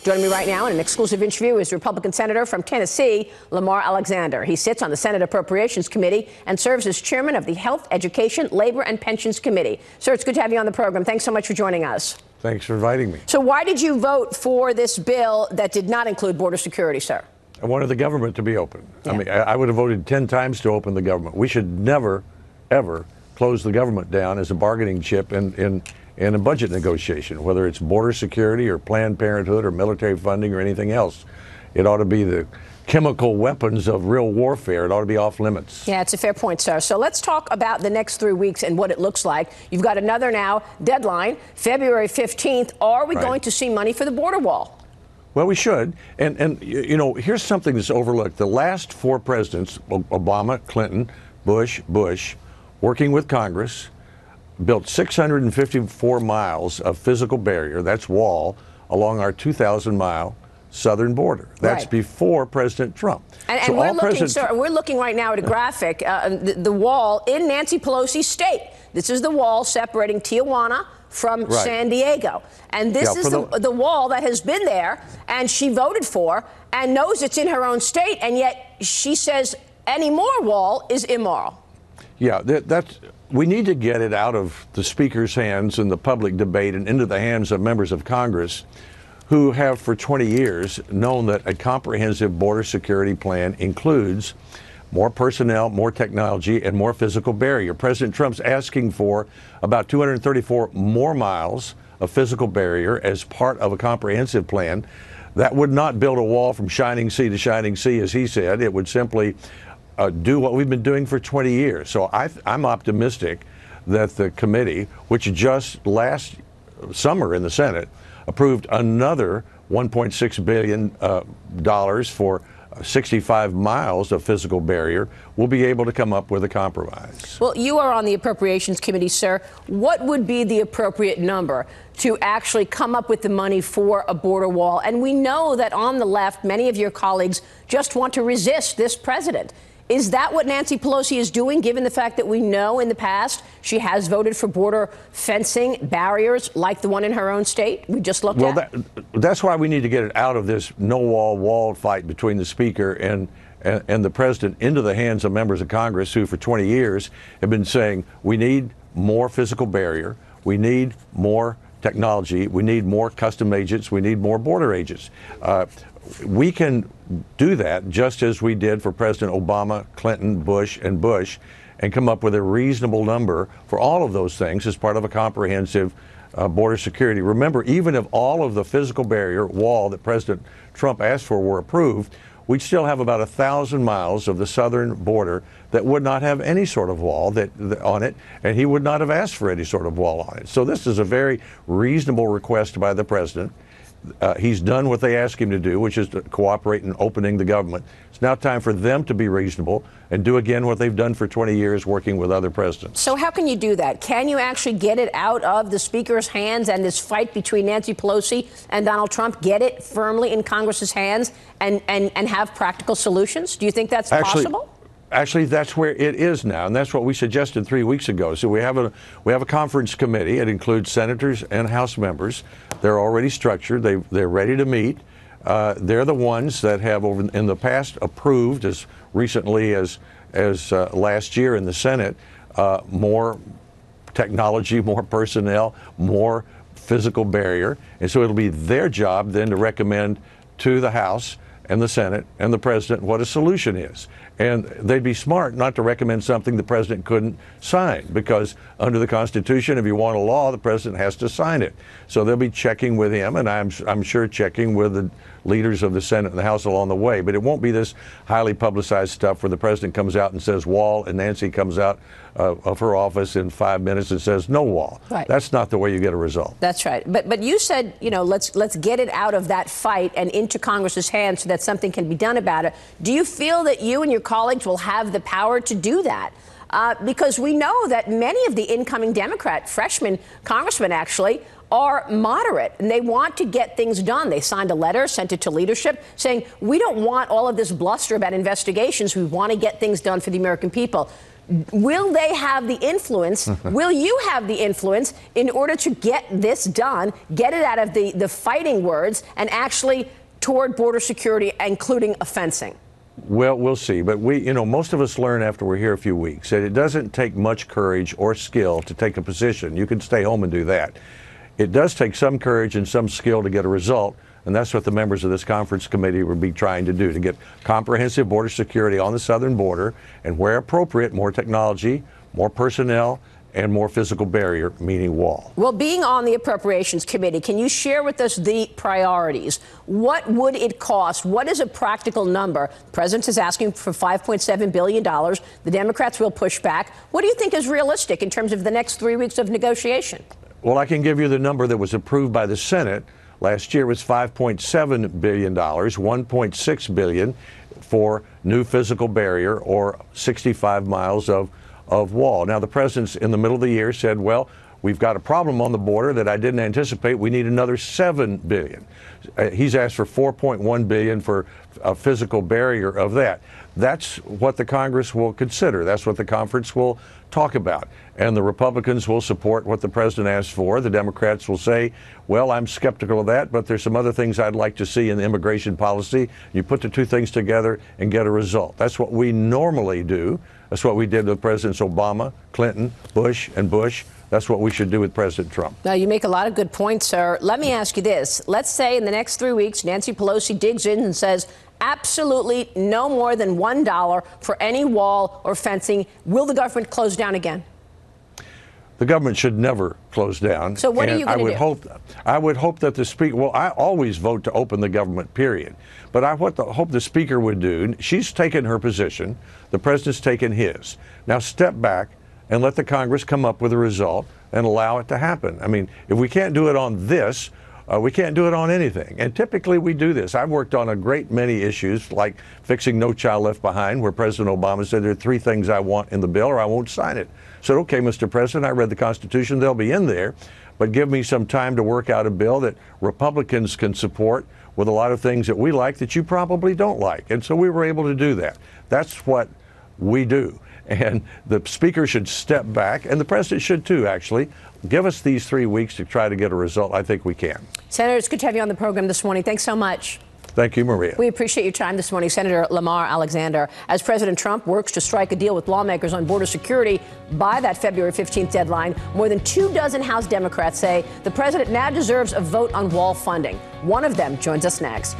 Joining me right now in an exclusive interview is Republican Senator from Tennessee, Lamar Alexander. He sits on the Senate Appropriations Committee and serves as chairman of the Health, Education, Labor, and Pensions Committee. Sir, it's good to have you on the program. Thanks so much for joining us. Thanks for inviting me. So why did you vote for this bill that did not include border security, sir? I wanted the government to be open. Yeah. I mean, I would have voted 10 times to open the government. We should never, ever close the government down as a bargaining chip in a budget negotiation, whether it's border security or Planned Parenthood or military funding or anything else. It ought to be the chemical weapons of real warfare. It ought to be off limits. Yeah, it's a fair point, sir. So let's talk about the next 3 weeks and what it looks like. You've got another now deadline, February 15th. Are we going to see money for the border wall? Well, we should. And you know, here's something that's overlooked. The last four presidents, Obama, Clinton, Bush, working with Congress, built 654 miles of physical barrier, that's wall, along our 2,000-mile southern border. That's before President Trump. And so we're looking right now at a graphic, the wall in Nancy Pelosi's state. This is the wall separating Tijuana from San Diego. And this is the wall that has been there and she voted for and knows it's in her own state, and yet she says any more wall is immoral. Yeah, we need to get it out of the Speaker's hands and the public debate and into the hands of members of Congress who have for 20 years known that a comprehensive border security plan includes more personnel, more technology, and more physical barrier. President Trump's asking for about 234 more miles of physical barrier as part of a comprehensive plan. That would not build a wall from shining sea to shining sea, as he said. It would simply do what we've been doing for 20 years. So I'm optimistic that the committee, which just last summer in the Senate approved another $1.6 billion for 65 miles of physical barrier, will be able to come up with a compromise. Well, you are on the Appropriations Committee, sir. What would be the appropriate number to actually come up with the money for a border wall? And we know that on the left, many of your colleagues just want to resist this president. Is that what Nancy Pelosi is doing, given the fact that we know in the past she has voted for border fencing, barriers like the one in her own state we just looked at? Well, that's why we need to get it out of this no-wall fight between the Speaker and the President into the hands of members of Congress who for 20 years have been saying we need more physical barrier, we need more technology, we need more custom agents, we need more border agents. We can do that just as we did for President Obama, Clinton, Bush, and come up with a reasonable number for all of those things as part of a comprehensive border security. Remember, even if all of the physical barrier wall that President Trump asked for were approved, we'd still have about 1,000 miles of the southern border that would not have any sort of wall on it, and he would not have asked for any sort of wall on it. So this is a very reasonable request by the president. He's done what they asked him to do, which is to cooperate in opening the government. It's now time for them to be reasonable and do again what they've done for 20 years working with other presidents. So how can you do that? Can you actually get it out of the Speaker's hands and this fight between Nancy Pelosi and Donald Trump, get it firmly in Congress's hands and have practical solutions? Do you think that's possible? Actually, that's where it is now, and that's what we suggested 3 weeks ago. So we have a conference committee. It includes senators and House members. They're already structured. They're ready to meet. They're the ones that have in the past approved, as recently as last year in the Senate, more technology, more personnel, more physical barrier, and so it'll be their job then to recommend to the House and the Senate and the President what a solution is. And they'd be smart not to recommend something the President couldn't sign, because under the Constitution, if you want a law, the President has to sign it. So they'll be checking with him, and I'm sure checking with the leaders of the Senate and the House along the way. But it won't be this highly publicized stuff where the President comes out and says wall, and Nancy comes out of her office in 5 minutes and says no wall. Right. That's not the way you get a result. That's right. But you said, you know, let's get it out of that fight and into Congress's hands so that something can be done about it. Do you feel that you and your colleagues will have the power to do that? Because we know that many of the incoming Democrat freshman congressmen actually are moderate, and they want to get things done. They signed a letter, sent it to leadership, saying, we don't want all of this bluster about investigations. We want to get things done for the American people. Will they have the influence? Will you have the influence in order to get this done, get it out of the fighting words and actually toward border security, including fencing? Well, we'll see. But most of us learn after we're here a few weeks that it doesn't take much courage or skill to take a position. You can stay home and do that. It does take some courage and some skill to get a result. And that's what the members of this conference committee will be trying to do, to get comprehensive border security on the southern border, and where appropriate, more technology, more personnel, and more physical barrier, meaning wall. Well, being on the Appropriations Committee, can you share with us the priorities? What would it cost? What is a practical number? The president is asking for $5.7 billion. The Democrats will push back. What do you think is realistic in terms of the next 3 weeks of negotiation? Well, I can give you the number that was approved by the Senate. Last year was $5.7 billion, $1.6 billion for new physical barrier or 65 miles of wall. Now, the president's in the middle of the year said, well, we've got a problem on the border that I didn't anticipate. We need another $7 billion. He's asked for $4.1 billion for a physical barrier of that. That's what the Congress will consider. That's what the conference will talk about. And the Republicans will support what the president asked for. The Democrats will say, well, I'm skeptical of that, but there's some other things I'd like to see in the immigration policy. You put the two things together and get a result. That's what we normally do. That's what we did with Presidents Obama, Clinton, Bush, and Bush. That's what we should do with President Trump. Now, you make a lot of good points, sir. Let me ask you this. Let's say in the next 3 weeks, Nancy Pelosi digs in and says, absolutely no more than $1 for any wall or fencing. Will the government close down again? The government should never close down. So what are you going to do? I would hope that the speaker, well, I always vote to open the government, period. But I hope the speaker would do, she's taken her position, the president's taken his. Now step back and let the Congress come up with a result and allow it to happen. I mean, if we can't do it on this, we can't do it on anything. And typically we do this. I've worked on a great many issues like fixing No Child Left Behind, where President Obama said there are 3 things I want in the bill or I won't sign it. I said, okay, Mr. President, I read the Constitution. They'll be in there, but give me some time to work out a bill that Republicans can support with a lot of things that we like that you probably don't like. And so we were able to do that. That's what we do. And the speaker should step back, and the president should too, actually. Give us these 3 weeks to try to get a result. I think we can. Senator, it's good to have you on the program this morning. Thanks so much. Thank you, Maria. We appreciate your time this morning, Senator Lamar Alexander. As President Trump works to strike a deal with lawmakers on border security by that February 15th deadline, more than 24 House Democrats say the president now deserves a vote on wall funding. One of them joins us next.